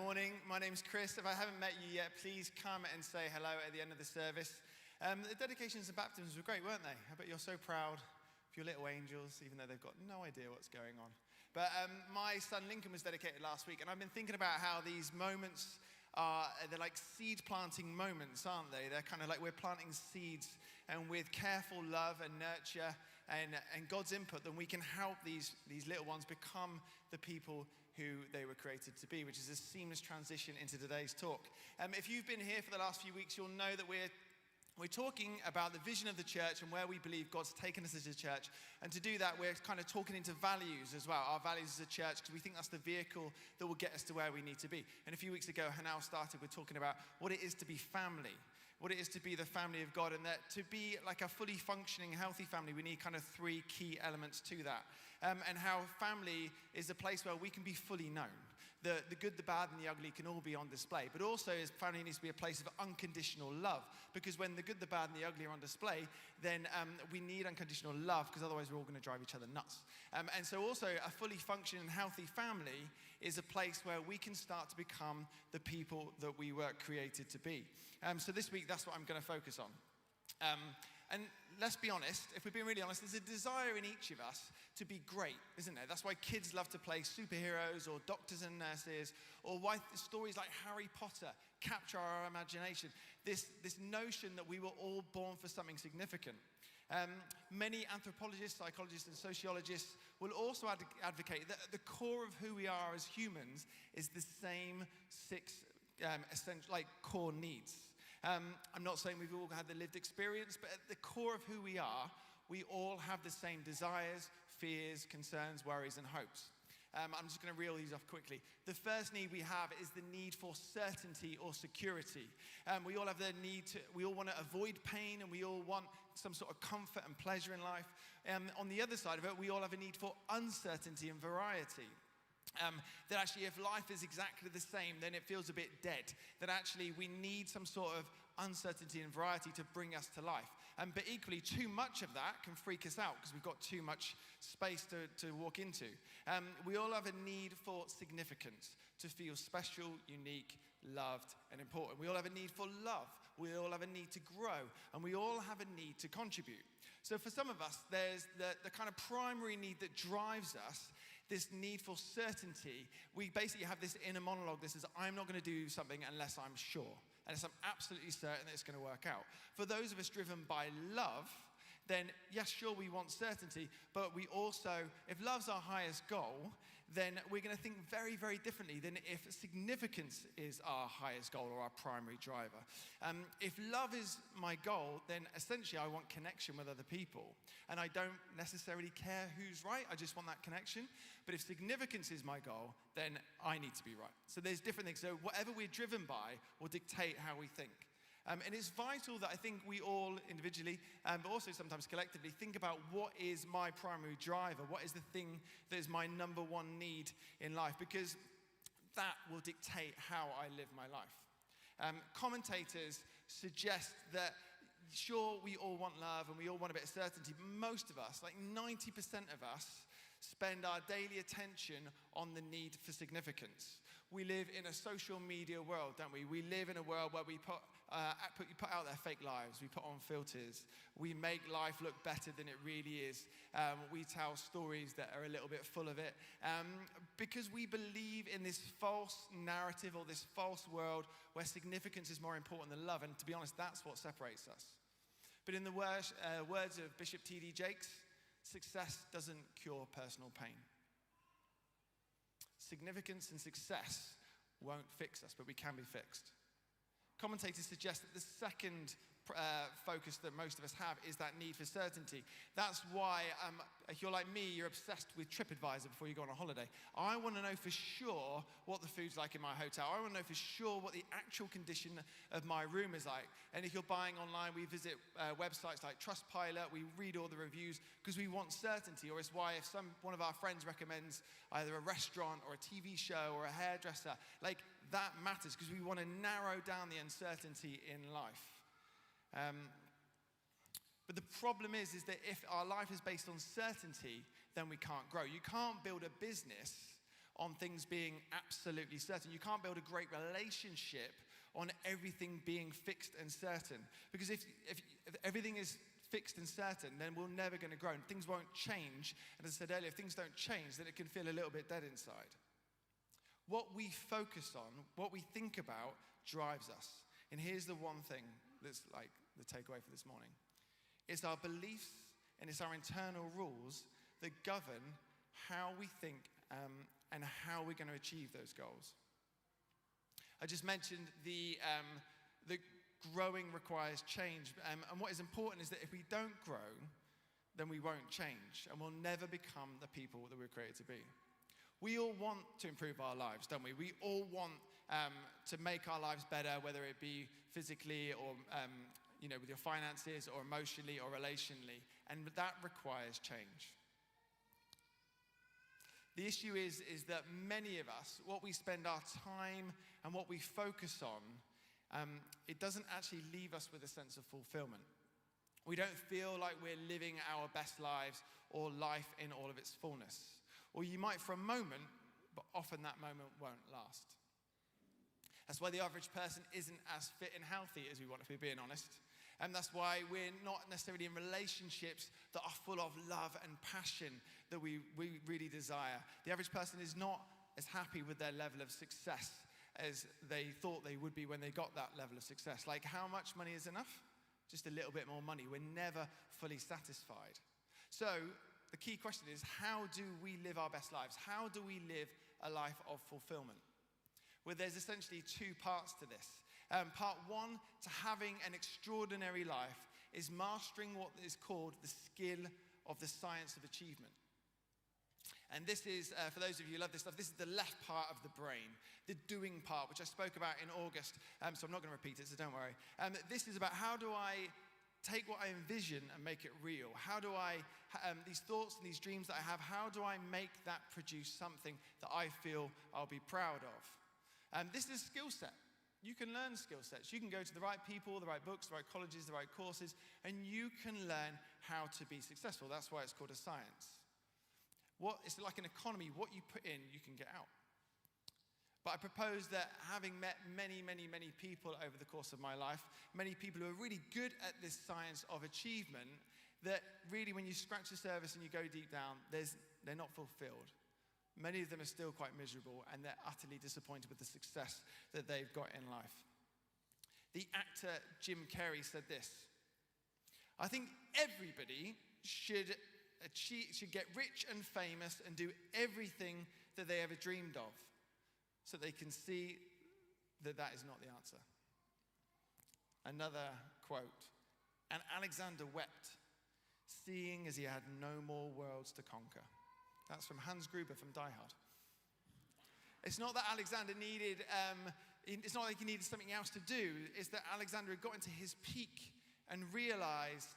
Morning, my name's Chris. If I haven't met you yet, please come and say hello at the end of the service. The dedications and baptisms were great, weren't they? I bet you're so proud of your little angels, even though they've got no idea what's going on. But my son Lincoln was dedicated last week, and I've been thinking about how these moments they're like seed planting moments, aren't they? They're kind of like we're planting seeds, and with careful love and nurture and God's input, then we can help these little ones become the people who they were created to be, which is a seamless transition into today's talk. If you've been here for the last few weeks, you'll know that we're talking about the vision of the church and where we believe God's taken us as a church. And to do that, we're kind of talking into values as well, our values as a church, because we think that's the vehicle that will get us to where we need to be. And a few weeks ago, Hanal started with talking about what it is to be family, what it is to be the family of God, and that to be like a fully functioning, healthy family, we need kind of three key elements to that. And how family is a place where we can be fully known. The good, the bad, and the ugly can all be on display. But also, family needs to be a place of unconditional love. Because when the good, the bad, and the ugly are on display, then we need unconditional love, because otherwise we're all going to drive each other nuts. And so also, a fully functioning and healthy family is a place where we can start to become the people that we were created to be. So this week, that's what I'm going to focus on. And let's be honest, if we're being really honest, there's a desire in each of us to be great, isn't there? That's why kids love to play superheroes or doctors and nurses, or why stories like Harry Potter capture our imagination. This notion that we were all born for something significant. Many anthropologists, psychologists, and sociologists will also advocate that at the core of who we are as humans is the same six essential, like core needs. I'm not saying we've all had the lived experience, but at the core of who we are, we all have the same desires, fears, concerns, worries, and hopes. I'm just going to reel these off quickly. The first need we have is the need for certainty or security. We all have the need we all want to avoid pain, and we all want some sort of comfort and pleasure in life. On the other side of it, we all have a need for uncertainty and variety. That actually if life is exactly the same, then it feels a bit dead. That actually we need some sort of uncertainty and variety to bring us to life. But equally, too much of that can freak us out because we've got too much space to walk into. We all have a need for significance, to feel special, unique, loved, and important. We all have a need for love. We all have a need to grow. And we all have a need to contribute. So for some of us, there's the kind of primary need that drives us, this need for certainty. We basically have this inner monologue that says, I'm not going to do something unless I'm sure, unless I'm absolutely certain that it's going to work out. For those of us driven by love, then yes, sure, we want certainty, but we also, if love's our highest goal, then we're going to think very, very differently than if significance is our highest goal or our primary driver. If love is my goal, then essentially I want connection with other people. And I don't necessarily care who's right, I just want that connection. But if significance is my goal, then I need to be right. So there's different things. So whatever we're driven by will dictate how we think. And it's vital that I think we all individually, but also sometimes collectively, think about what is my primary driver, what is the thing that is my number one need in life, because that will dictate how I live my life. Commentators suggest that, sure, we all want love and we all want a bit of certainty, but most of us, like 90% of us, spend our daily attention on the need for significance. We live in a social media world, don't we? We live in a world where we put out their fake lives. We put on filters. We make life look better than it really is. We tell stories that are a little bit full of it. Because we believe in this false narrative or this false world where significance is more important than love. And to be honest, that's what separates us. But in the words of Bishop T.D. Jakes, success doesn't cure personal pain. Significance and success won't fix us, but we can be fixed. Commentators suggest that the second focus that most of us have is that need for certainty. That's why, if you're like me, you're obsessed with TripAdvisor before you go on a holiday. I want to know for sure what the food's like in my hotel. I want to know for sure what the actual condition of my room is like. And if you're buying online, we visit websites like Trustpilot, we read all the reviews because we want certainty. Or it's why if one of our friends recommends either a restaurant or a TV show or a hairdresser, like that matters because we want to narrow down the uncertainty in life. But the problem is that if our life is based on certainty, then we can't grow. You can't build a business on things being absolutely certain. You can't build a great relationship on everything being fixed and certain. Because if everything is fixed and certain, then we're never going to grow. And things won't change. And as I said earlier, if things don't change, then it can feel a little bit dead inside. What we focus on, what we think about, drives us. And here's the one thing that's like the takeaway for this morning. It's our beliefs and it's our internal rules that govern how we think and how we're going to achieve those goals. I just mentioned the growing requires change. And what is important is that if we don't grow, then we won't change. And we'll never become the people that we're created to be. We all want to improve our lives, don't we? We all want to make our lives better, whether it be physically or with your finances or emotionally or relationally. And that requires change. The issue is that many of us, what we spend our time and what we focus on, it doesn't actually leave us with a sense of fulfillment. We don't feel like we're living our best lives or life in all of its fullness. Or you might for a moment, but often that moment won't last. That's why the average person isn't as fit and healthy as we want, if we're being honest. And that's why we're not necessarily in relationships that are full of love and passion that we really desire. The average person is not as happy with their level of success as they thought they would be when they got that level of success. Like, how much money is enough? Just a little bit more money. We're never fully satisfied. So the key question is, how do we live our best lives? How do we live a life of fulfillment? Well, there's essentially two parts to this. Part one, to having an extraordinary life, is mastering what is called the skill of the science of achievement. And this is, for those of you who love this stuff, this is the left part of the brain, the doing part, which I spoke about in August, so I'm not going to repeat it, so don't worry. This is about how do I take what I envision and make it real? How do I, these thoughts and these dreams that I have, how do I make that produce something that I feel I'll be proud of? This is a skill set. You can learn skill sets. You can go to the right people, the right books, the right colleges, the right courses, and you can learn how to be successful. That's why it's called a science. It's like an economy. What you put in, you can get out. But I propose that having met many, many, many people over the course of my life, many people who are really good at this science of achievement, that really when you scratch the surface and you go deep down, they're not fulfilled. Many of them are still quite miserable and they're utterly disappointed with the success that they've got in life. The actor Jim Carrey said this: I think everybody should get rich and famous and do everything that they ever dreamed of, so they can see that that is not the answer. Another quote: and Alexander wept, seeing as he had no more worlds to conquer. That's from Hans Gruber from Die Hard. It's not that Alexander needed, it's not like he needed something else to do. It's that Alexander had got into his peak and realized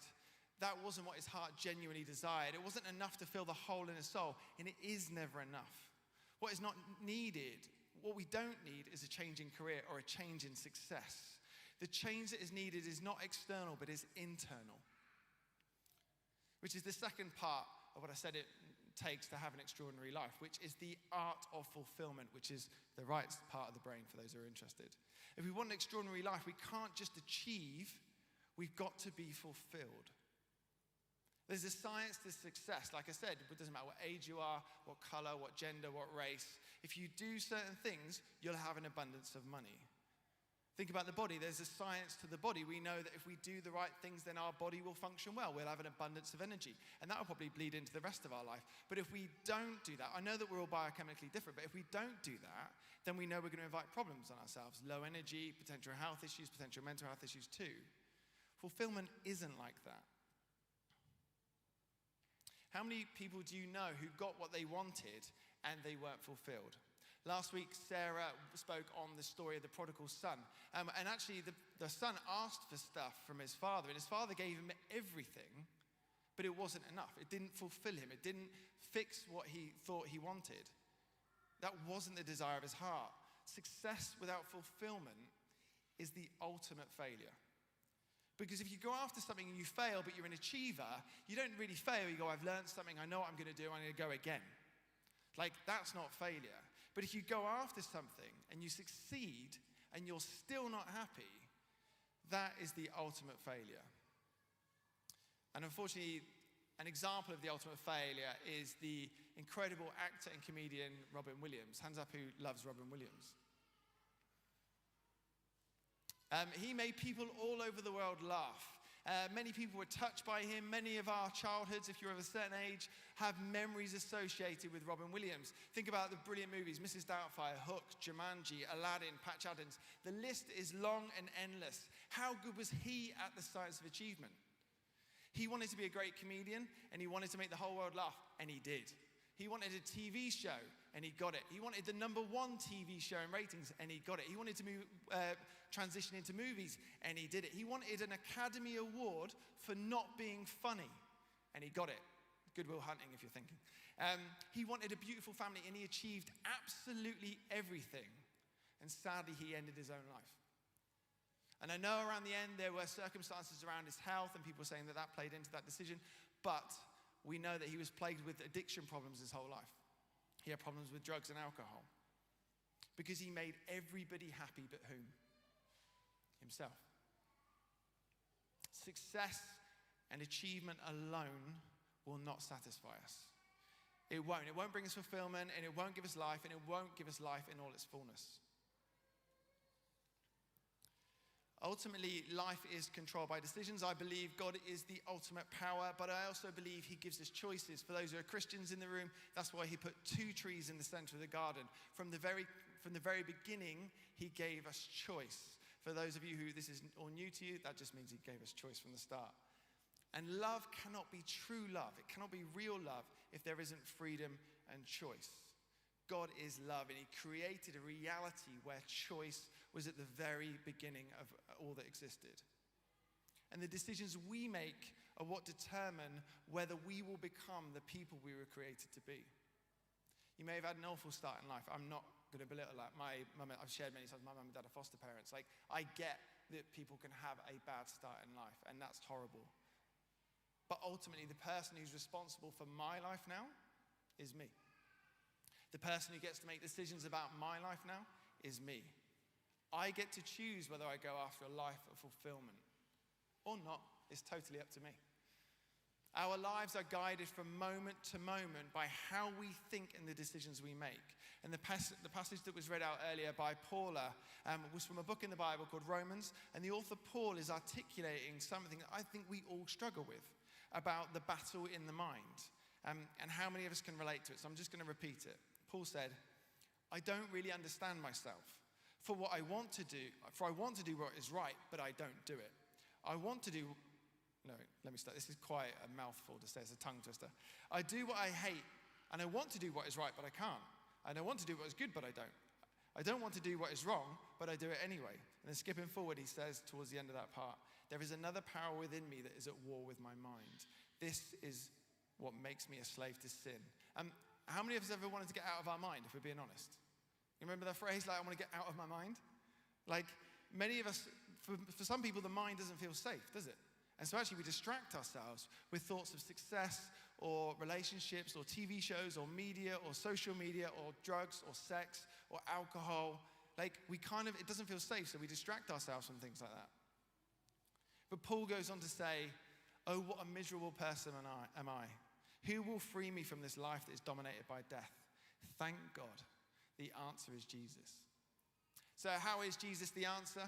that wasn't what his heart genuinely desired. It wasn't enough to fill the hole in his soul, and it is never enough. What is not needed, what we don't need, is a change in career or a change in success. The change that is needed is not external, but is internal. Which is the second part of what I said it takes to have an extraordinary life, which is the art of fulfillment, which is the right part of the brain for those who are interested. If we want an extraordinary life, we can't just achieve, we've got to be fulfilled. There's a science to success. Like I said, it doesn't matter what age you are, what color, what gender, what race. If you do certain things, you'll have an abundance of money. Think about the body. There's a science to the body. We know that if we do the right things, then our body will function well. We'll have an abundance of energy. And that will probably bleed into the rest of our life. But if we don't do that, I know that we're all biochemically different, but if we don't do that, then we know we're going to invite problems on ourselves. Low energy, potential health issues, potential mental health issues too. Fulfillment isn't like that. How many people do you know who got what they wanted and they weren't fulfilled? Last week, Sarah spoke on the story of the prodigal son. And actually, the son asked for stuff from his father, and his father gave him everything, but it wasn't enough. It didn't fulfill him. It didn't fix what he thought he wanted. That wasn't the desire of his heart. Success without fulfillment is the ultimate failure. Because if you go after something and you fail, but you're an achiever, you don't really fail. You go, I've learned something, I know what I'm going to do, I'm going to go again. Like, that's not failure. But if you go after something and you succeed and you're still not happy, that is the ultimate failure. And unfortunately, an example of the ultimate failure is the incredible actor and comedian Robin Williams. Hands up who loves Robin Williams. He made people all over the world laugh. Many people were touched by him. Many of our childhoods, if you're of a certain age, have memories associated with Robin Williams. Think about the brilliant movies, Mrs. Doubtfire, Hook, Jumanji, Aladdin, Patch Adams. The list is long and endless. How good was he at the science of achievement? He wanted to be a great comedian, and he wanted to make the whole world laugh, and he did. He wanted a TV show, and he got it. He wanted the #1 TV show in ratings, and he got it. He wanted to transition into movies, and he did it. He wanted an Academy Award for not being funny, and he got it. Good Will Hunting, if you're thinking. He wanted a beautiful family, and he achieved absolutely everything. And sadly, he ended his own life. And I know around the end there were circumstances around his health and people saying that that played into that decision, but we know that he was plagued with addiction problems his whole life. He had problems with drugs and alcohol because he made everybody happy but whom? Himself. Success and achievement alone will not satisfy us. It won't. It won't bring us fulfillment, and it won't give us life, and it won't give us life in all its fullness. Ultimately, life is controlled by decisions. I believe God is the ultimate power, but I also believe he gives us choices. For those who are Christians in the room, that's why he put 2 trees in the center of the garden. From the very beginning, he gave us choice. For those of you who this is all new to you, that just means he gave us choice from the start. And love cannot be true love. It cannot be real love if there isn't freedom and choice. God is love, and he created a reality where choice was at the very beginning of all that existed. And the decisions we make are what determine whether we will become the people we were created to be. You may have had an awful start in life. I'm not going to belittle that. My mum, I've shared many times, my mum and dad are foster parents. Like, I get that people can have a bad start in life, and that's horrible. But ultimately, the person who's responsible for my life now is me. The person who gets to make decisions about my life now is me. I get to choose whether I go after a life of fulfillment or not. It's totally up to me. Our lives are guided from moment to moment by how we think and the decisions we make. And the passage that was read out earlier by Paula was from a book in the Bible called Romans. And the author Paul is articulating something that I think we all struggle with about the battle in the mind. And how many of us can relate to it. So I'm just going to repeat it. Paul said, I don't really understand myself. For I want to do what is right, but I don't do it. Let me start. This is quite a mouthful to say. It's a tongue twister. I do what I hate, and I want to do what is right, but I can't. And I want to do what is good, but I don't. I don't want to do what is wrong, but I do it anyway. And then skipping forward, he says towards the end of that part, there is another power within me that is at war with my mind. This is what makes me a slave to sin. How many of us ever wanted to get out of our mind, if we're being honest? You remember that phrase, like, I want to get out of my mind? Like, many of us, for some people, the mind doesn't feel safe, does it? And so actually we distract ourselves with thoughts of success or relationships or TV shows or media or social media or drugs or sex or alcohol. Like, it doesn't feel safe, so we distract ourselves from things like that. But Paul goes on to say, oh, what a miserable person am I. Who will free me from this life that is dominated by death? Thank God. The answer is Jesus. So how is Jesus the answer?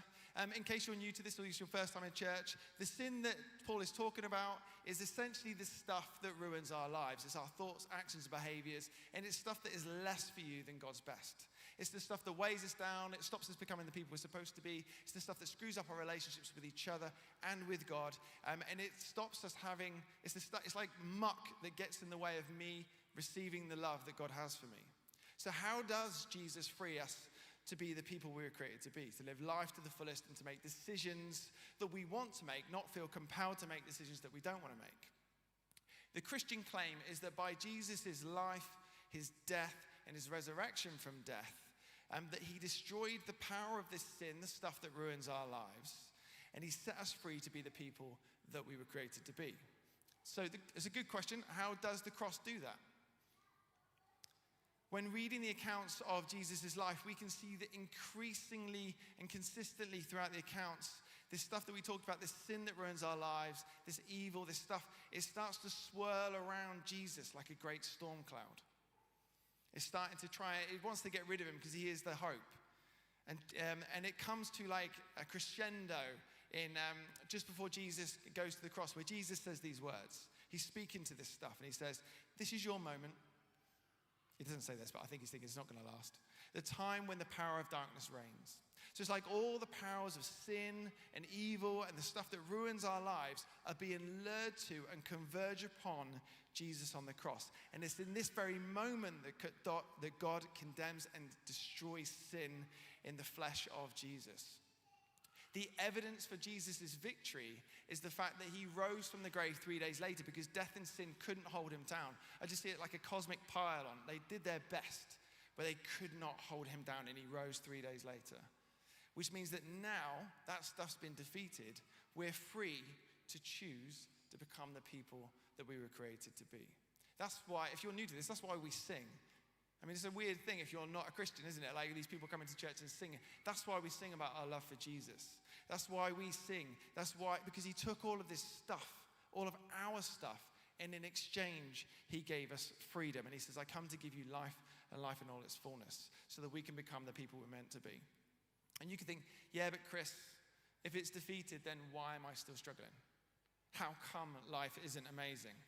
In case you're new to this or it's your first time in church, the sin that Paul is talking about is essentially the stuff that ruins our lives. It's our thoughts, actions, behaviors, and it's stuff that is less for you than God's best. It's the stuff that weighs us down. It stops us becoming the people we're supposed to be. It's the stuff that screws up our relationships with each other and with God. And it stops us it's like muck that gets in the way of me receiving the love that God has for me. So how does Jesus free us to be the people we were created to be, to live life to the fullest and to make decisions that we want to make, not feel compelled to make decisions that we don't want to make? The Christian claim is that by Jesus' life, his death, and his resurrection from death, that he destroyed the power of this sin, the stuff that ruins our lives, and he set us free to be the people that we were created to be. So it's a good question. How does the cross do that? When reading the accounts of Jesus' life, we can see that increasingly and consistently throughout the accounts, this stuff that we talked about, this sin that ruins our lives, this evil, this stuff, it starts to swirl around Jesus like a great storm cloud. It's starting to it wants to get rid of him because he is the hope. And it comes to like a crescendo in just before Jesus goes to the cross, where Jesus says these words. He's speaking to this stuff, and he says, "This is your moment." He doesn't say this, but I think he's thinking it's not going to last. The time when the power of darkness reigns. So it's like all the powers of sin and evil and the stuff that ruins our lives are being lured to and converge upon Jesus on the cross. And it's in this very moment that God condemns and destroys sin in the flesh of Jesus. The evidence for Jesus' victory is the fact that he rose from the grave 3 days later, because death and sin couldn't hold him down. I just see it like a cosmic pylon. They did their best, but they could not hold him down, and he rose 3 days later. Which means that now that stuff's been defeated, we're free to choose to become the people that we were created to be. That's why, if you're new to this, that's why we sing. I mean, it's a weird thing if you're not a Christian, isn't it? Like these people coming to church and singing. That's why we sing about our love for Jesus. That's why we sing. That's why, because he took all of this stuff, all of our stuff, and in exchange, he gave us freedom. And he says, "I come to give you life and life in all its fullness, so that we can become the people we're meant to be." And you can think, yeah, but Chris, if it's defeated, then why am I still struggling? How come life isn't amazing?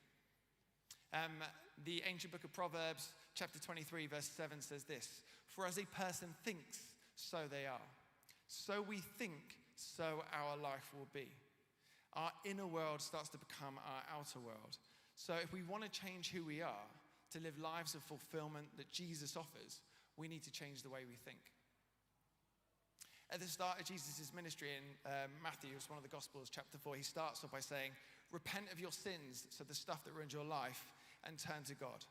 The ancient book of Proverbs, chapter 23, verse 7 says this: "For as a person thinks, so they are. So we think, so our life will be." Our inner world starts to become our outer world. So if we want to change who we are, to live lives of fulfillment that Jesus offers, we need to change the way we think. At the start of Jesus' ministry in Matthew, it's one of the Gospels, chapter 4, he starts off by saying, "Repent of your sins," so the stuff that ruins your life, "and turn to God."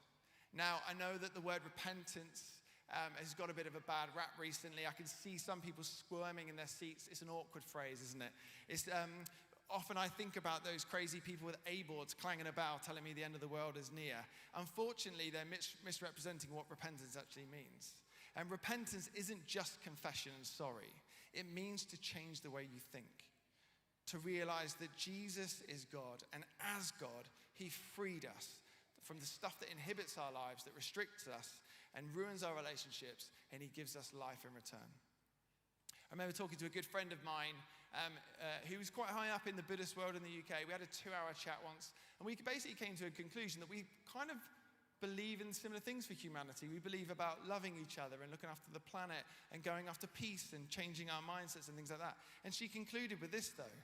Now, I know that the word repentance has got a bit of a bad rap recently. I can see some people squirming in their seats. It's an awkward phrase, isn't it? It's often I think about those crazy people with A-boards clanging about telling me the end of the world is near. Unfortunately, they're misrepresenting what repentance actually means. And repentance isn't just confession and sorry. It means to change the way you think. To realize that Jesus is God, and as God, he freed us from the stuff that inhibits our lives, that restricts us and ruins our relationships, and he gives us life in return. I remember talking to a good friend of mine who was quite high up in the Buddhist world in the UK. We had a 2-hour chat once, and we basically came to a conclusion that we kind of believe in similar things for humanity. We believe about loving each other and looking after the planet and going after peace and changing our mindsets and things like that. And she concluded with this though: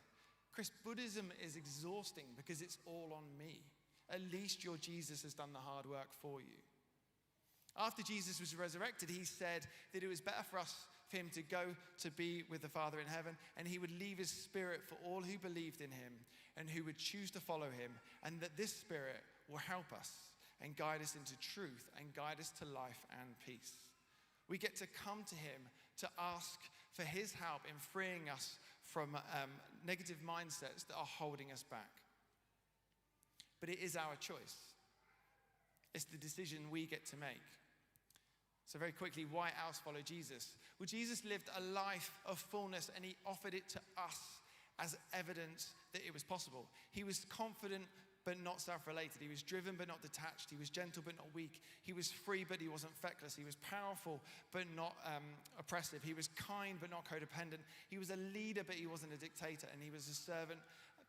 "Chris, Buddhism is exhausting because it's all on me. At least your Jesus has done the hard work for you." After Jesus was resurrected, he said that it was better for him to go to be with the Father in heaven, and he would leave his Spirit for all who believed in him and who would choose to follow him, and that this Spirit will help us and guide us into truth and guide us to life and peace. We get to come to him to ask for his help in freeing us from negative mindsets that are holding us back. But it is our choice. It's the decision we get to make. So very quickly, why else follow Jesus? Well, Jesus lived a life of fullness, and he offered it to us as evidence that it was possible. He was confident but not self-related. He was driven but not detached. He was gentle but not weak. He was free but he wasn't feckless. He was powerful but not oppressive. He was kind but not codependent. He was a leader but he wasn't a dictator. And he was a servant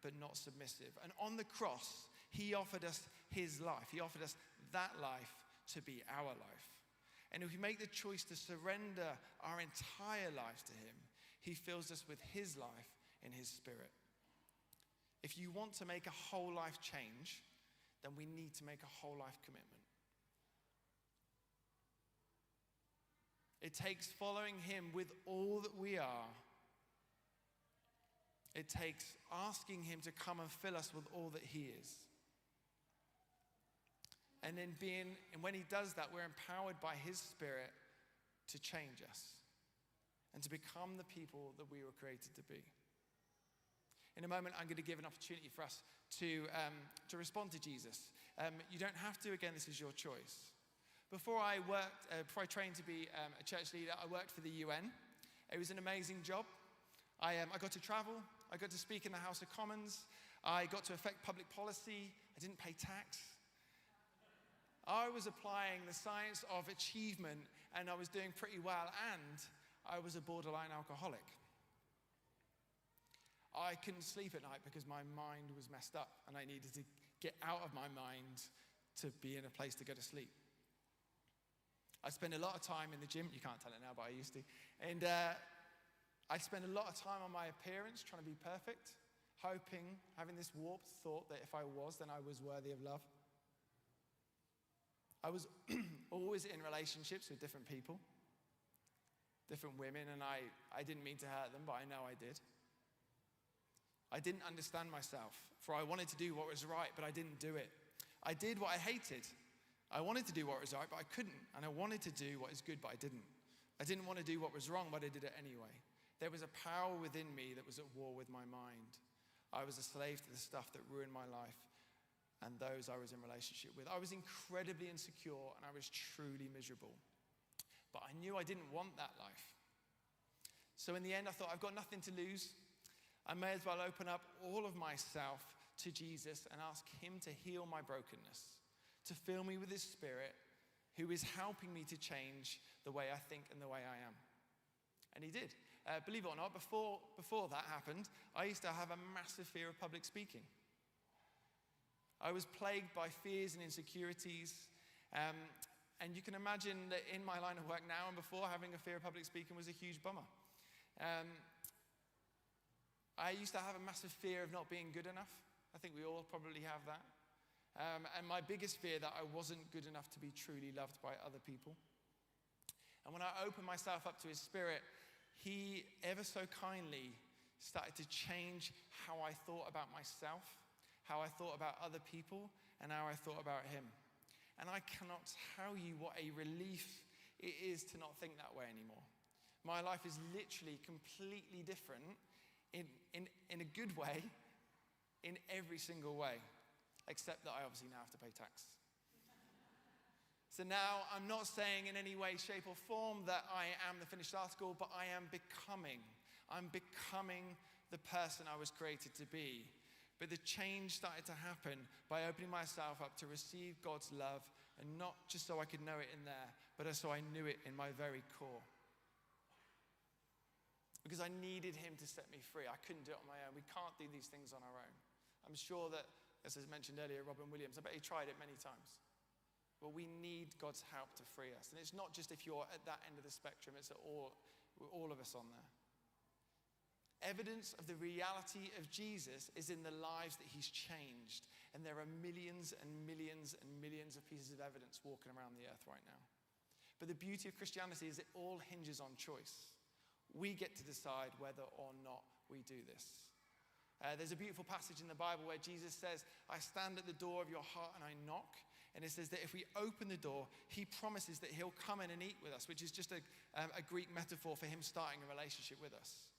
but not submissive. And on the cross, he offered us his life. He offered us that life to be our life. And if we make the choice to surrender our entire lives to him, he fills us with his life in his Spirit. If you want to make a whole life change, then we need to make a whole life commitment. It takes following him with all that we are. It takes asking him to come and fill us with all that he is. And when he does that, we're empowered by his Spirit to change us and to become the people that we were created to be. In a moment, I'm going to give an opportunity for us to respond to Jesus. You don't have to, again, this is your choice. Before I trained to be a church leader, I worked for the UN. It was an amazing job. I got to travel. I got to speak in the House of Commons. I got to affect public policy. I didn't pay tax. I was applying the science of achievement, and I was doing pretty well, and I was a borderline alcoholic. I couldn't sleep at night because my mind was messed up, and I needed to get out of my mind to be in a place to go to sleep. I spent a lot of time in the gym. You can't tell it now, but I used to. And I spent a lot of time on my appearance, trying to be perfect, having this warped thought that if I was, then I was worthy of love. I was always in relationships with different people, different women, and I didn't mean to hurt them, but I know I did. I didn't understand myself, for I wanted to do what was right, but I didn't do it. I did what I hated. I wanted to do what was right, but I couldn't. And I wanted to do what is good, but I didn't. I didn't want to do what was wrong, but I did it anyway. There was a power within me that was at war with my mind. I was a slave to the stuff that ruined my life and those I was in relationship with. I was incredibly insecure, and I was truly miserable. But I knew I didn't want that life. So in the end, I thought, I've got nothing to lose. I may as well open up all of myself to Jesus and ask him to heal my brokenness, to fill me with his Spirit, who is helping me to change the way I think and the way I am. And he did. Believe it or not, before that happened, I used to have a massive fear of public speaking. I was plagued by fears and insecurities. And you can imagine that in my line of work now and before, having a fear of public speaking was a huge bummer. I used to have a massive fear of not being good enough. I think we all probably have that. And my biggest fear that I wasn't good enough to be truly loved by other people. And when I opened myself up to his Spirit, he ever so kindly started to change how I thought about myself, how I thought about other people, and how I thought about him. And I cannot tell you what a relief it is to not think that way anymore. My life is literally completely different in a good way, in every single way, except that I obviously now have to pay tax. So now I'm not saying in any way, shape, or form that I am the finished article, but I am becoming. I'm becoming the person I was created to be. But the change started to happen by opening myself up to receive God's love, and not just so I could know it in there, but so I knew it in my very core. Because I needed him to set me free. I couldn't do it on my own. We can't do these things on our own. I'm sure that, as I mentioned earlier, Robin Williams, I bet he tried it many times. But we need God's help to free us. And it's not just if you're at that end of the spectrum, it's all of us on there. Evidence of the reality of Jesus is in the lives that he's changed. And there are millions and millions and millions of pieces of evidence walking around the earth right now. But the beauty of Christianity is it all hinges on choice. We get to decide whether or not we do this. There's a beautiful passage in the Bible where Jesus says, I stand at the door of your heart and I knock. And it says that if we open the door, he promises that he'll come in and eat with us, which is just a Greek metaphor for him starting a relationship with us.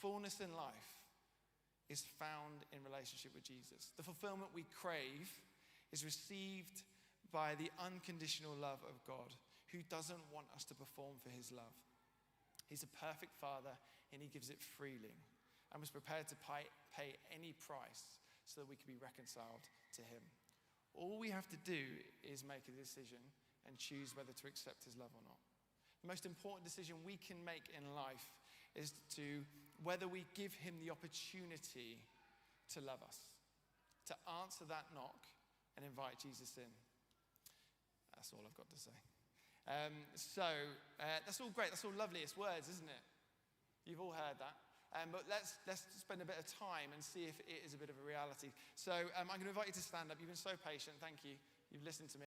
Fullness in life is found in relationship with Jesus. The fulfillment we crave is received by the unconditional love of God, who doesn't want us to perform for his love. He's a perfect Father, and he gives it freely, and was prepared to pay any price so that we could be reconciled to him. All we have to do is make a decision and choose whether to accept his love or not. The most important decision we can make in life is to whether we give him the opportunity to love us, to answer that knock and invite Jesus in. That's all I've got to say. That's all great. That's all lovely. It's words, isn't it? You've all heard that. But let's spend a bit of time and see if it is a bit of a reality. So I'm going to invite you to stand up. You've been so patient. Thank you. You've listened to me.